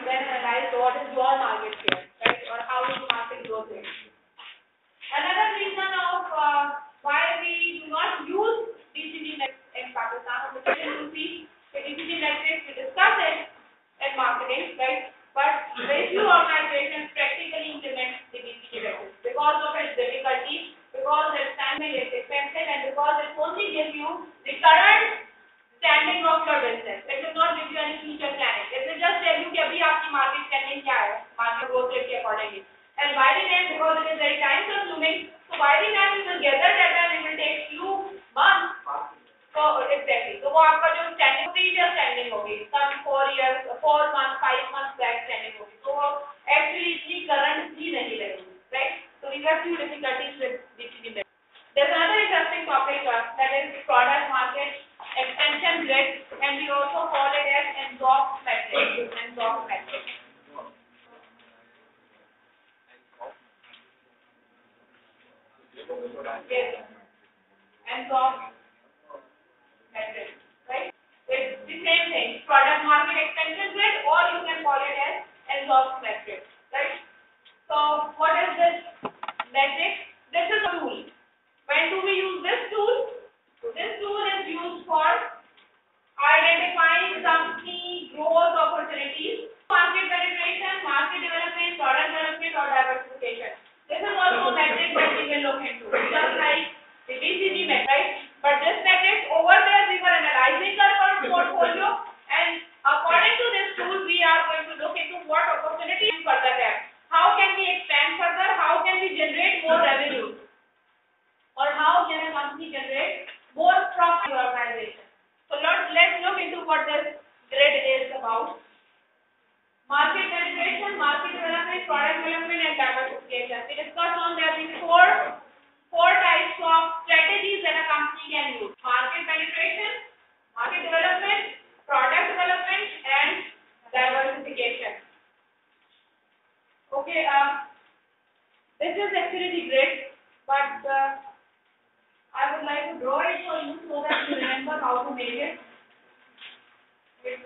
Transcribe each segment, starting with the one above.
then analyze what is your market share, right, or how is the market growth rate. Another reason of why we do not use DCG metrics in Pakistan, you see the DCG metrics, we discuss it in marketing, right, but very few organizations practically implement the DCG metrics because of its difficulty, because its timing is expensive, and because it only gives you the current standing of your business. It will not give you any future planning. It will just tell you कि अभी आपकी market standing क्या है, market growth rate के accordingly. And by the time, because it is very time consuming, so by the time you will gather data, it will take few months. So exactly. So वो आपका जो standing previous standing होगी, some 4 years, 4 months, 5 months back standing होगी. So वो actually इतनी current ही नहीं रहेगी, right? So these are few difficulties with DCG. There's another interesting topic that is product market expansion rate, and we also call it as NZOP metric. NZOP metric. Yes. NZOP metric, right? It's the same thing. Product market expansion rate, or you can call it as NZOP metric, right? So what is this metric? This is a tool. When do we use this tool? This tool is used for identifying some key growth opportunities, market penetration, market development, product development, or diversification. This is also a metric that we will look into, just like the DCG metric, right? But this metric over there, we were analyzing our portfolio, and according to this tool, we are going to look into what opportunities further have. How can we expand further? How can we generate more revenue? Or how can a company generate more profit in the organization? So let's look into what this grid is about. Market penetration, market development, product development, and diversification. We discussed on there the four types of strategies that a company can use: market penetration, market development, product development, and diversification. Okay, this is actually the grid, but I would like to draw it for you so that you remember how to make it. It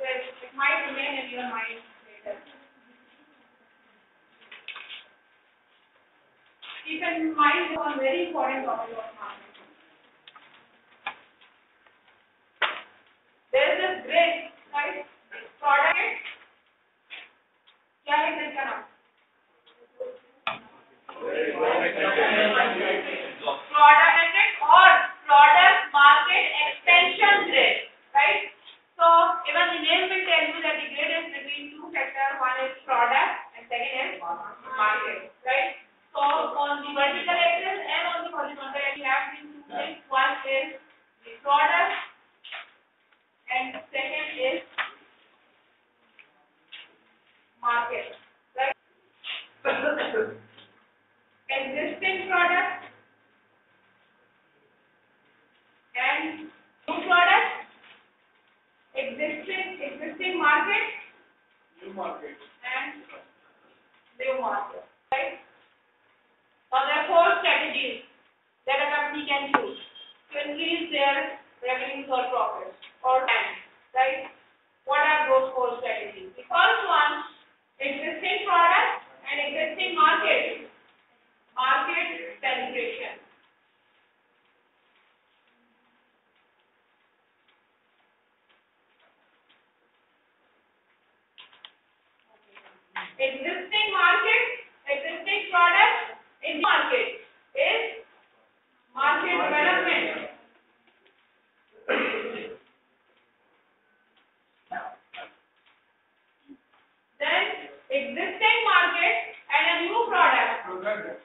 might remain in your mind later. Keep in mind one very important topic of marketing. There is this grid, right? Product. क्या है grid का नाम? Product metric or product market expansion grid, right? So even the name will tell you that the grid is between two sectors. One is product and second is market, right? So on the vertical axis and on the horizontal axis, we have these two things. One is the product and second is market, right? Existing product and new product, existing market, new market, and new market, right? Now there are four strategies that a company can use to increase their revenues or profits or time, right? What are those four strategies? The first one, existing product and existing market penetration. Existing market, existing product in the market is market development. Then existing market and a new product development.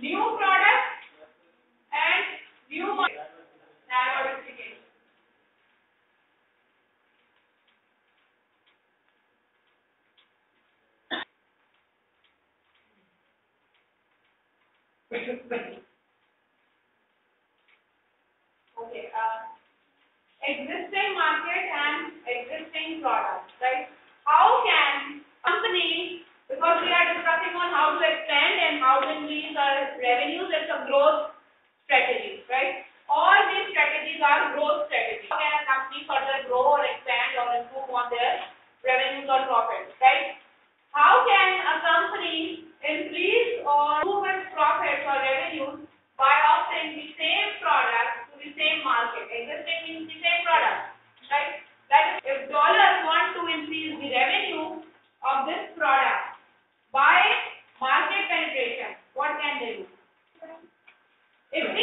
New product and new market. Diversification. Okay. Existing market and existing products, right? How can company, because we are discussing on how to expand and how to increase our revenues, it's a growth strategy, right?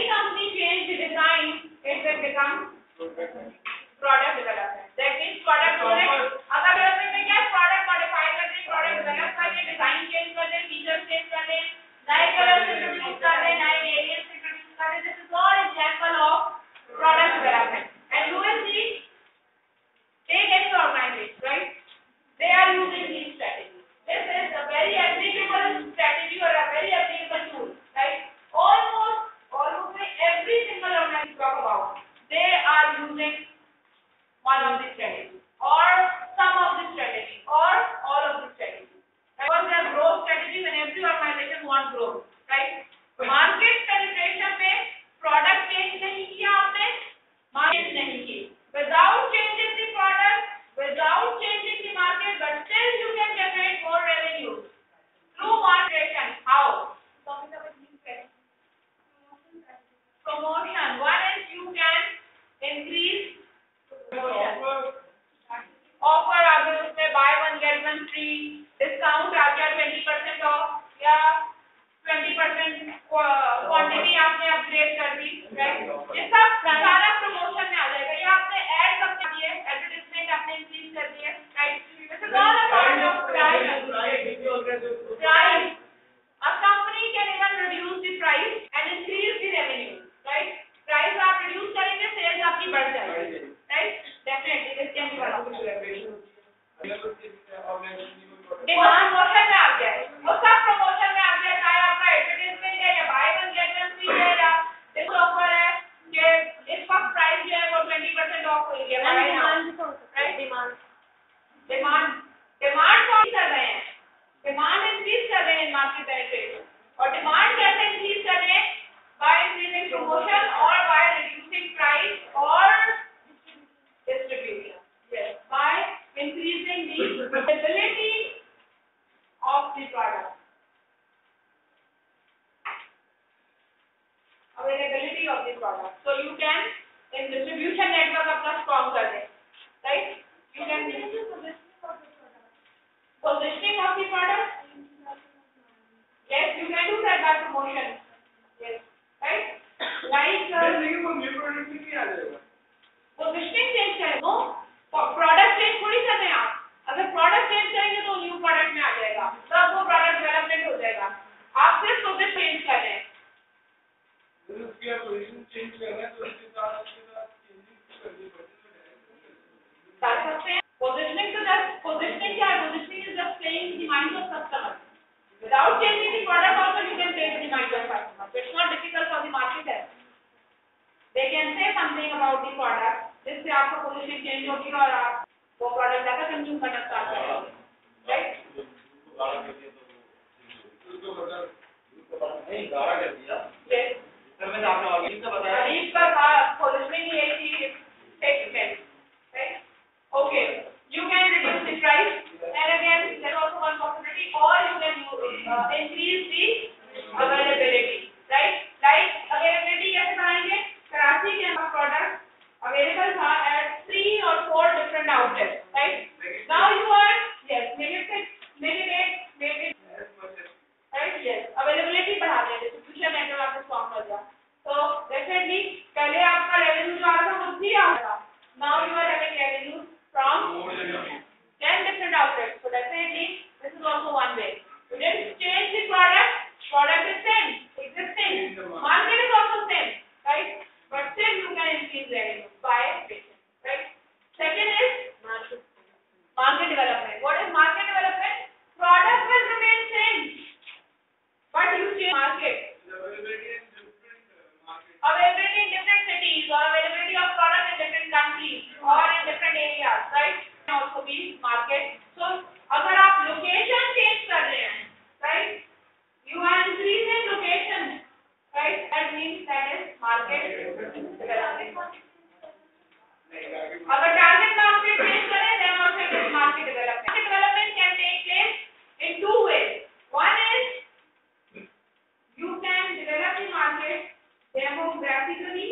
any company change the design, it will become product development. That means product development. अगर development में क्या है? Product modify कर दें, product develop कर दें, design change कर दें, features change कर दें, नए colors introduce कर दें, नए variants introduce कर दें. This is all example of product development. And you will see, take any organization, right? They are using these strategies. This is a very applicable strategy or a very applicable tool, right? Almost every single organization talk about, they are using one of these strategies or some of the strategies or all of the strategies. Because their growth strategy when every organization wants growth, right? Market penetration में product change नहीं किया आपने, market नहीं की. Without changing the product, without changing the market, but still you can generate more revenue through marketing. How? Promotion. One is you can increase promotion. Offer अगर उसमें buy one get one free, discount आ गया 20% off या 20% quantity आपने upgrade कर दी, right? ये सब सारा promotion में आ जाएगा. ये आपने ad अपने दिए, advertisement आपने increase कर दिए, right? This is all a part of price. A company can even reduce the price and increase the revenue, right? Price आप reduce करेंगे, sales आपकी बढ़ जाएगी, right? Definitely, this can be one of the demand motion में आ गया है, वो सब promotion में आ गया है, चाहे आपका advertisement है या buy one get one free है या this offer है कि इस वक्त price जो है वो 20% off हो गया है, right? Demand कौन कर रहे हैं? Demand increase कर रहे हैं market penetration. और demand कैसे increase कर रहे हैं? By increasing promotion or by reducing price or distribution. Yes, by increasing the availability of the product. Availability of the product. So you can in distribution network अपना strong कर दें, right? You can positioning of the product. Yes, you can do that by promotion. Yes, right? Like positioning change करें, no product change थोड़ी कर रहे हैं आप. अगर product change करेंगे तो new product में आ जाएगा, तब वो product development हो जाएगा. आप सिर्फ position change कर रहे हैं. position change कर रहे हैं तो इसके साथ कर सकते हैं. Positioning तो just positioning क्या है? Positioning is just playing in the mind of customer. Without changing the product also you can play in the mind of customer. So it's not difficult for the marketer. They can say something about the product, जिससे आपका positioning change होगी और आप वो product ज़्यादा consume करना start करेंगे, right? नहीं गारा कर दिया. Yes. सर मैंने आपने ऑर्गेनिक का बताया. अरीब का positioning ये थी statement, right? Okay. You can reduce the price, and again there is also one possibility, or you can increase the availability, right? Like availability कैसे बनाएंगे? कराची के अंदर product available था at 3 or 4 different outlets, right? Now you are yes, make it 8, right? Yes, availability बढ़ा दें, distribution network आपने strong कर दिया. So definitely पहले आपका revenue जो आ रहा था वो 3 आ रहा था. Now you are having revenue from 10 different outlets. So definitely this is also one way. You didn't change the product is same, existing. Market is also same, right? But still you can increase revenue by patient, right? Second is market development. What is market development? Product will remain same, but you change market. Availability in different cities or availability of product in different countries or in different areas, right? Can also be market. So अगर आप location change कर रहे हैं, right? You are increasing location, right? That means that is market development. अगर target market change करें, then also it is market development. Market development can take place in 2 ways. One is you can develop the market demographically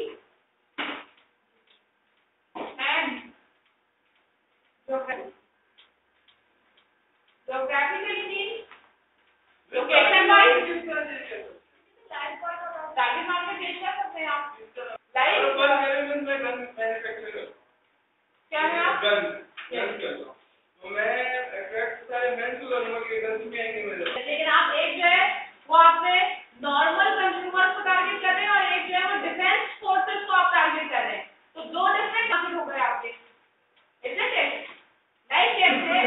and geographically means location wise. Target market change कर सकते हैं तो मैं exact सारे mains को करूंगा कि girls में आएंगे मेरे, लेकिन आप एक जो है वो आपसे नॉर्मल कंज्यूमर्स को टारगेट कर रहे हैं और एक जो है वो डिफेंस फोर्सेस को आप टारगेट कर रहे हैं, तो दो डिफरेंट टारगेट हो गए आपके, isn't it? लाइक कैसे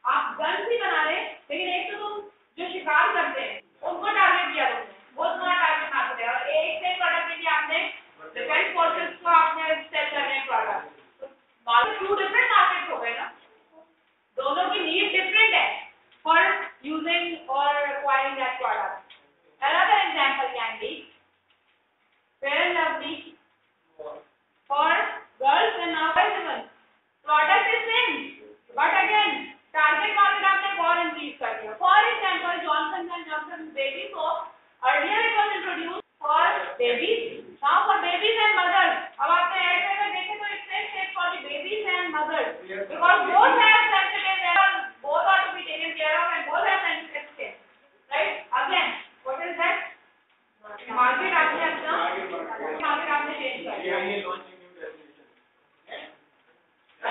आप गन भी बना रहे हैं लेकिन एक तो तुम जो शिकार करते हैं उनको टारगेट किया तुमने, वो तुम्हारा टारगेट मार्केट है, और एक से प्रोडक्ट में आपने डिफेंस फोर्सेस को आपने सेल कर रहे हैं product, market to different market हो गए ना, दोनों की नीड डिफरेंट है for using or acquiring that product. Another example can be Fair and Lovely for girls and now women. Product is same, but again target market आपने और increase कर दिया. For example, Johnson & Johnson baby soap, earlier it was introduced for babies, now for babies and mothers. अब आपने add करके देखे तो it says for the babies and mothers because both have sensitive hair, both are to be taken care of and both have sensitive skin. Right? Again, what is that? Market आपने अपना market आपने change कर दिया.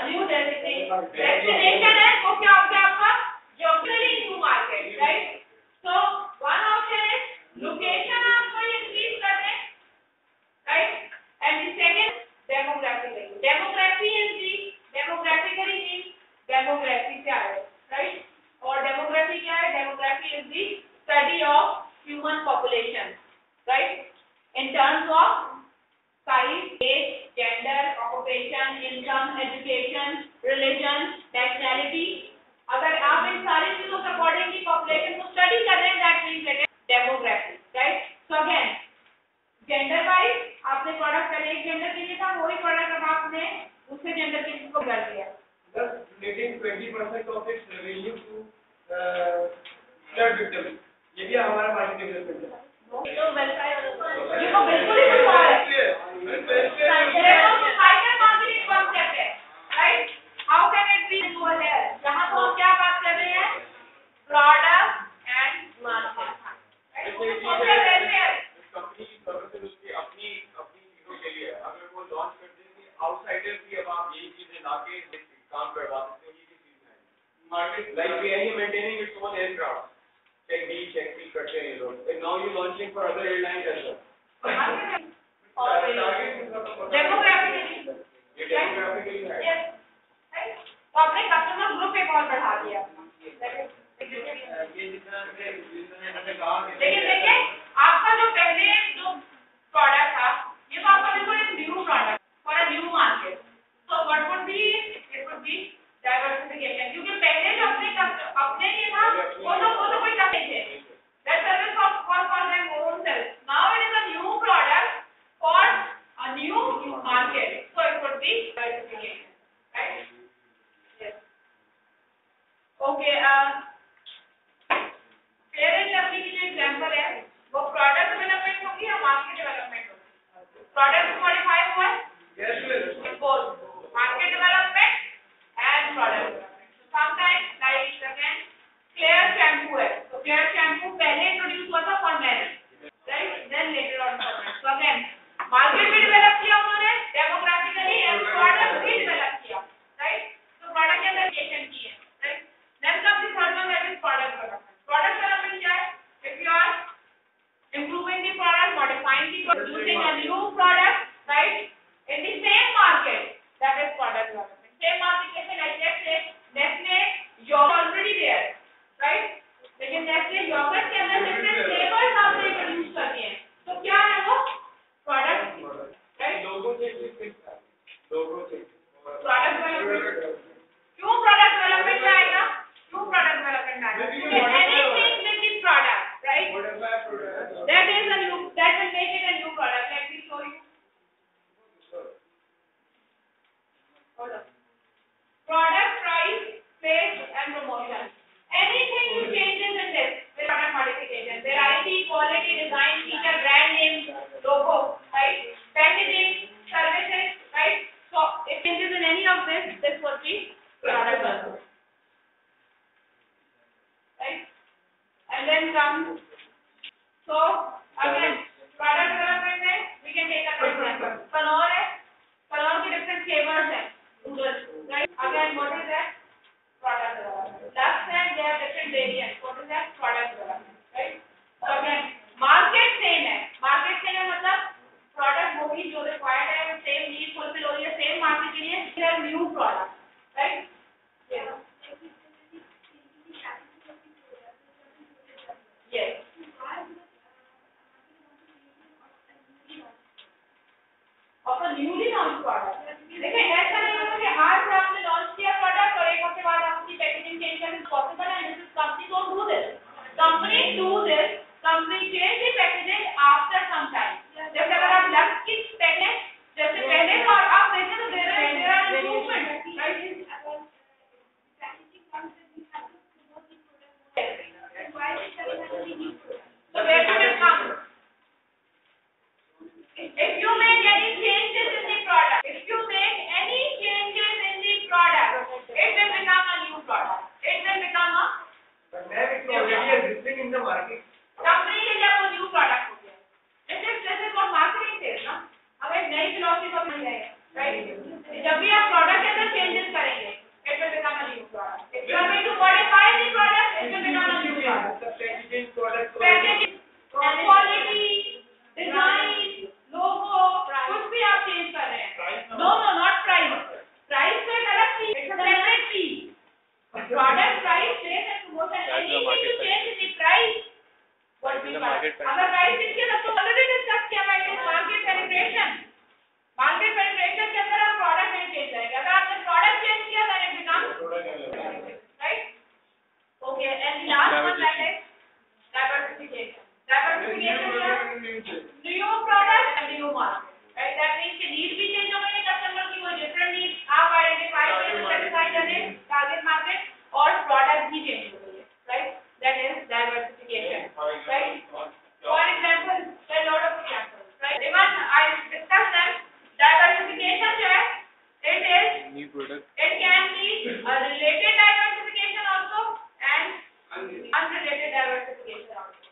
New destination है वो क्या हो गया आपका geographically new market, right? So one option is location आपको increase कर दें, right? And the second demographically. Demography is the demographically means demography क्या है, right? और demography क्या है? Demography is the study of human population, right? In terms of size, age, gender, occupation, income, education, religion, nationality. अगर आप इन सारी चीजों के अकॉर्डिंग की पॉपुलेशन को स्टडी कर रहे हैं, that means it is demography, right? So again gender wise आपने प्रोडक्ट पहले एक जेंडर के लिए था, वही प्रोडक्ट अब आपने दूसरे जेंडर के लिए को कर दिया. Thus relating 20% of its revenue to flood victims. ये भी हमारा मार्केटिंग डेवलपमेंट है. तो वेलफेयर ये तो बिल्कुल ही सुधार है. फाइनल मार्केटिंग कॉन्सेप्ट है, right? How can it be over here? यहां तो हम क्या बात कर रहे हैं? Product and market, right? Welfare company services उसकी अपनी चीजों के लिए अगर वो लॉन्च कर देंगे, आउटसाइडर भी अब आप यही चीजें लाके काम करवा सकते हो. ये चीज है market like we are maintaining its own aircraft, check D करते हैं ये लोग, and now you launching for other airlines as well. और डेमोग्राफिकली ये डेमोग्राफिकली है, यस, राइट? तो आपने कस्टमर ग्रुप एक और बढ़ा दिया अपना. ये जितना हमने कहा कि लेकिन देखिए आपका जो पहले जो प्रोडक्ट था ये तो आपका बिल्कुल एक new product for a new market. So what would be it would be diversification, क्योंकि पहले जो अपने लिए था वो तो कोई टफ नहीं थे. That service was for their own self. Now it is a new product for a new market. So it would be diversification, right? Yes. Okay. Fair and Lovely की जो एग्जाम्पल है वो प्रोडक्ट डेवलपमेंट होगी या market development होगी? Product modify हुआ है, both market development and product development. So sometimes like again Clear shampoo है, तो Clear shampoo पहले इंट्रोड्यूस हुआ था for men, right? Then later on for men. So again market भी डेवलप किया उन्होंने डेमोग्राफिकली एंड प्रोडक्ट भी डेवलप किया, राइट? तो प्रोडक्ट के अंदर क्रिएशन की है, right? Then comes the third one, that is product development. Product development क्या है? If you are improving the product, modifying the product, using a new product, right? In the same market, that is product development. Same market कैसे? Like let's say Nestle yogurt already there, right? लेकिन Nestle yogurt के अंदर different flavors आपने introduce कर दिए हैं, तो क्या है वो product, right? लोगों से product development. क्यों product development में आएगा? क्यों product development में आएगा? Because anything with the product, right? That is a new, that will make it a new product. Let me show you. Hold on. Product price, place and promotion. Anything you changes in this with product modification. Variety, quality, design, feature, brand name, logo, right? Packaging, services, right? So if changes in any of this would be variant. What is that? Product development, right? So again, market same है. Market same है मतलब product वही जो required है, same need fulfill हो रही है, same market के लिए. Here are new product, right? Yes. Yes. Of a newly launched product. देखिए ऐसा नहीं होता कि आज आपने लॉन्च किया प्रोडक्ट और एक हफ्ते बाद आप उसकी पैकेजिंग चेंज करना पॉसिबल है. This is company don't do this. Company do this. Company change the packaging after some time. जैसे अगर आप लक्स की पैकेज जैसे पहले था और आप देखें तो there are improvement, right? So where did it come? If you make any changes in the product, it will become a new product. It will become a existing in the market. Company के लिए वो new product हो गया. जैसे वो marketing sales ना, अब एक नई फिलॉसफी को मिल जाएगा, राइट? जब भी आप प्रोडक्ट के अंदर चेंजेस करेंगे, it will become a new product. If you are going to modify the product, it will become a new product. Packaging, quality, design, logo, कुछ भी आप चेंज कर रहे हैं. No, not price. Price तो एक अलग चीज, it's a separate piece. Product price, place and promotion. Anything you change in the price, what we market. अगर price इसके तब तो already discuss किया है कि market penetration. Market penetration के अंदर आप product नहीं change करेंगे. अगर आपने product change किया, then it becomes right. Okay, and the last one that is diversification. Diversification is new product and new market. Right? That means कि need भी change हो गई है customer की, कोई different need आप identify करें, satisfy करें target market और product भी change हो गई है. Right? That is diversification. Right? For example, there are a lot of examples. Right? Even I discussed them. Diversification जो है, it is new product. It can be a related diversification also and unrelated diversification also.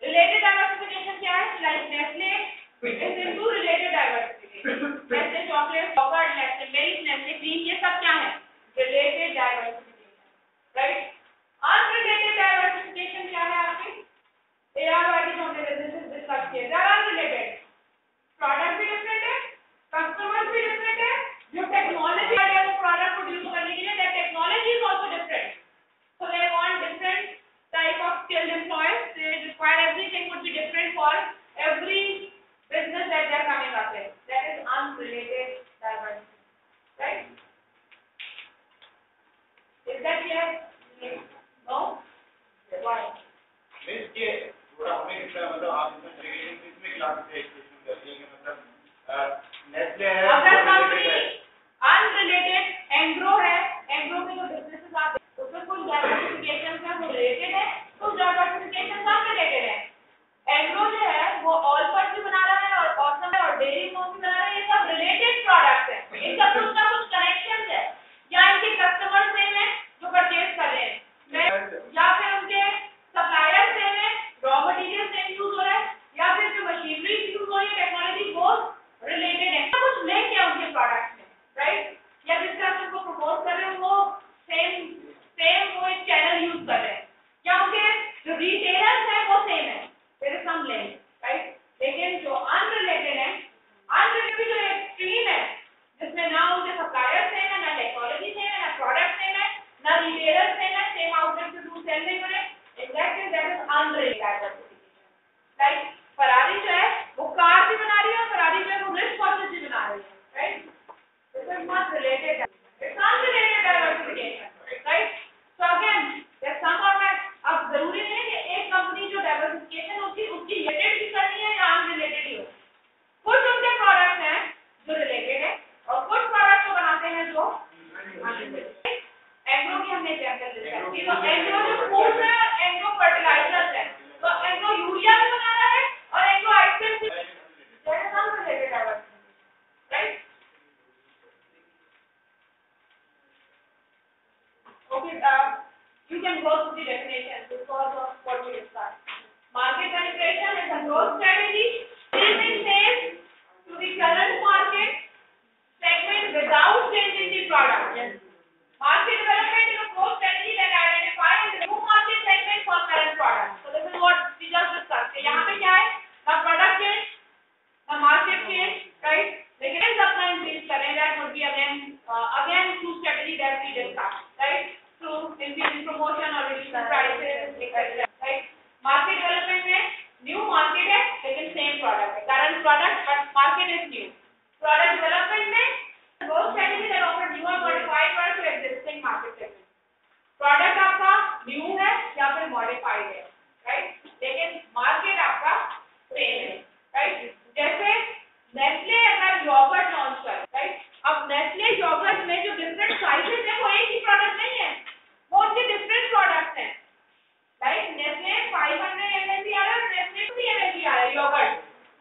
Related diversification क्या है? Like Nestle is into related diversification. Nestle chocolate, yogurt, Nestle milk, Nestle cream, ये सब क्या है? Related diversification. Right? Unrelated diversification क्या है आपकी? ARY की हमने businesses discuss किए. They are unrelated. Product भी different है, customers भी different है, जो technology है वो product produce करने के लिए, that technology is also different. So they want different type of skilled employees. They require everything would be different for every business that they are coming up with. That is unrelated diversity, right? Is that clear? No? Why? Means के थोड़ा हमें मतलब आप इसमें segregation किसमें classification करिए कि मतलब Nestle है, अगर कंपनी unrelated Engro है, Engro के जो businesses आप उसमें कुछ diversification है वो related है, कुछ diversification unrelated है. Engro जो है वो all purpose भी बना रहा है और awesome है और dairy farm भी बना रहा है. ये सब related products हैं. इनका कुछ ना कुछ connections है. या इनके customers सेम है जो purchase कर रहे हैं, या फिर उनके suppliers सेम है, raw material सेम यूज हो रहा है, या फिर जो machinery यूज हो रही है, technology वो related है. कुछ लिंक है उनके products में, right? या जिससे आप उनको प्रमोट कर रहे हो वो सेम वो एक चैनल यूज कर रहे हैं, या उनके जो रिटेलर्स हैं वो सेम है. There is some link, right? लेकिन जो अनरिलेटेड है, अनरिलेटेड जो एक्सट्रीम है जिसमें ना उनके सप्लायर सेम है, ना टेक्नोलॉजी सेम है, ना प्रोडक्ट सेम है, ना रिटेलर सेम है, सेम आउटलेट से दूर सेल नहीं हो रहे, exactly that is unrelated. Right? Ferrari जो है वो कार भी बना रही है, फरारी जो है वो रिस्ट वॉचेस भी बना रही है, right? This is not related. It's unrelated diversification, right? So again, there's some of that. अब जरूरी नहीं है कि एक कंपनी जो diversification होती है उसकी related भी करनी है या unrelated ही हो. कुछ उनके products हैं जो related है और कुछ products को बनाते हैं जो unrelated. Agro की हमने example लिया है. तो agro जो food है, agro fertilizers है. तो agro यूरिया भी बना रहा है और agro ice cream भी. That is unrelated diversification, right? Okay, you can go through the definition because of what we discussed. Market penetration is a growth strategy increasing sales to the current market segment without changing the product. Market development is a growth strategy that identifies the new market segment negative impact, right? Through increasing promotion or reducing prices, etc. Right? Market development में new market है लेकिन same product है, current product but market is new. Product development में growth strategy that offer newer modified product to existing market segment. Product आपका new है या फिर modified है, right? लेकिन market आपका same है, right? जैसे Nestle अगर yogurt launch करे, right? अब Nestle yogurt में जो different sizes है वो एक ही product नहीं है, वो उनके different products हैं. Right? Nestle 500 ml भी आ रहा है, Nestle 2 ml भी आ रहा है yogurt.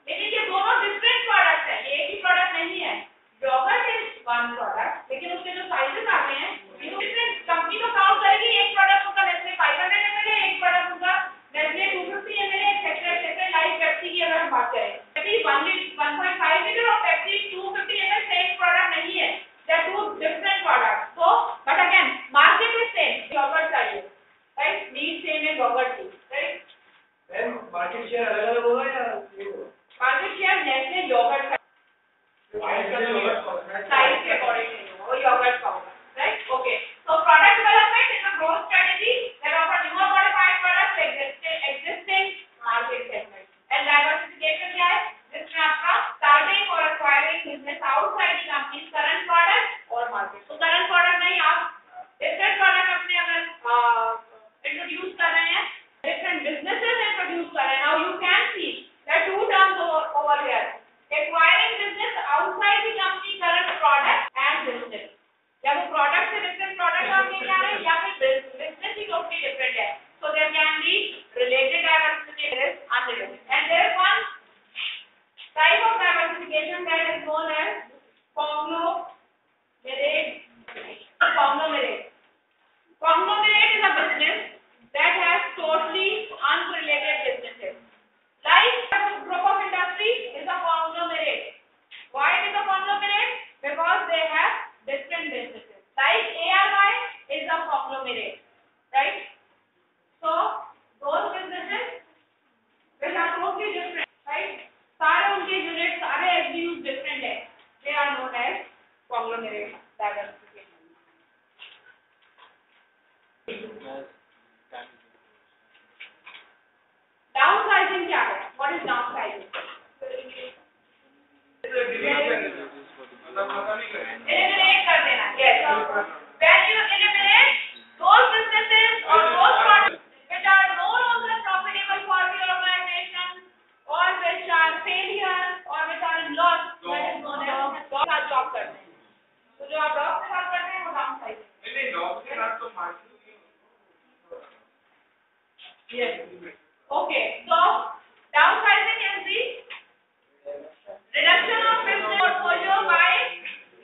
लेकिन ये दोनों different products हैं, ये एक ही product नहीं है. Yogurt is one product, लेकिन उसके जो sizes आते हैं, different कंपनी तो count करेगी एक product होगा Nestle 500 ml है, एक product होगा Nestle 250 ml है, etc. Like Pepsi की अगर हम बात करें, Pepsi 1.5 liter और Pepsi 250 ml same product नहीं है. They are two different products. So, but again, market is same. Yogurt चाहिए. Right? Need same है yogurt की, right? Then market share अलग-अलग होगा या Market share Nestle yogurt का size के according to वो yogurt का होगा, right? Okay. So product development is a growth strategy that offer newer modified products to existing market segment. And diversification क्या है? जिसमें आपका starting or acquiring business outside the company's current product or market. So current product नहीं, आप different product अपने अगर introduce कर रहे हैं, different businesses introduce कर रहे हैं. Now you can see there are two terms over here: acquiring business outside the company current product and business. या वो product से different product आप ले जा रहे हैं या फिर business ही totally different है. So there can be related diversification, there is unrelated, and there is one type of diversification that is known as conglomerate. Conglomerate. Conglomerate is a business that has totally unrelated businesses. Like a group of industry is a conglomerate. Why it is a conglomerate? Because they have different businesses. Like ARY is a conglomerate, right? So those businesses which are totally different, right? सारे उनके units, सारे SBUs different है. They are known as conglomerate diversification. Downsizing क्या है? What is downsizing? Eliminate कर देना. Yes. When you eliminate those businesses or those products which are no longer profitable for the organization or which are failures or which are in loss, that is known as job करते हैं. तो जो आप job के साथ करते हैं वो downsizing. नहीं job के साथ तो market. Yes. Okay. So downsizing is the reduction of business portfolio by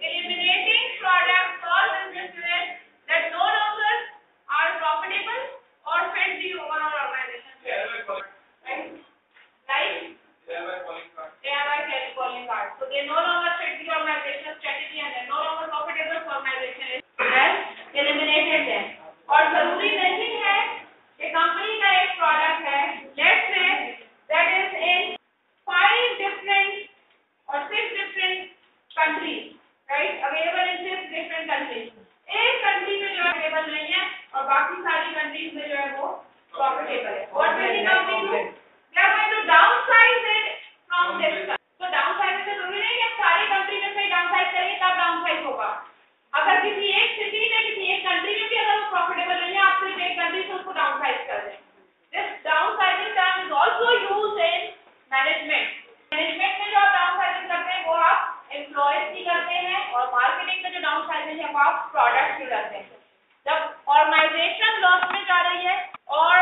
eliminating products or businesses that no longer are profitable or fit the overall organization. Right? They are like calling cards. So they no longer fit the organizational strategy and they are no longer profitable for organization. Has eliminated them. और जरूरी नहीं है कि company का एक product है, let's say that is in 5 different or 6 different countries, right? Available in 6 different countries. एक country में जो अवेलेबल नहीं है और बाकी सारी कंट्रीज में जो है वो प्रॉफिटेबल है. What will the company do? They are going to downsize it from this. So downsize से जरूरी नहीं है सारी कंट्री में से downsize करेंगे तब downsize होगा. अगर किसी एक सिटी में किसी एक कंट्री में भी अगर वो प्रॉफिटेबल नहीं है, आप सिर्फ एक कंट्री से उसको डाउनसाइज कर दें. This downsizing term is also used in management. Management में जो आप downsizing करते हैं वो आप employees की करते हैं और marketing में जो downsizing है वो आप products की करते हैं. जब organization loss में जा रही है और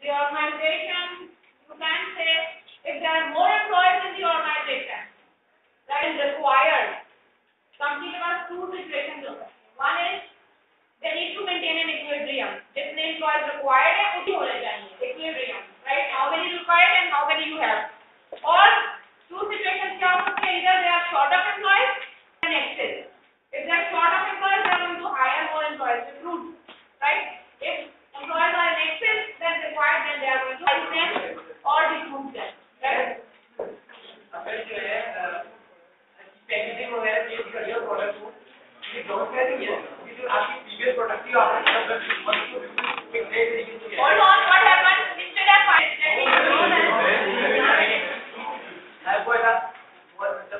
the organization, you can say if there are more employees in the organization that is required. Company के पास 2 situations होते हैं. One is they need to maintain an equilibrium. जितने employees required हैं उतने होने चाहिए. Equilibrium, right? How many required and how many you have. और 2 situations क्या हो सकते हैं? Either they are short of employees and excess. If they are short of employees, they are going to hire more employees. Recruit, right? If employees are in excess, then required, then they are going to hire them or recruit them, right? अगर जो है packaging वगैरह change कर दिया product को ये launch नहीं है क्योंकि जो आपकी प्रीवियस प्रोडक्ट थी आपने एक नए तरीके से Hold on, what happened? Instead of fighting, I was just what the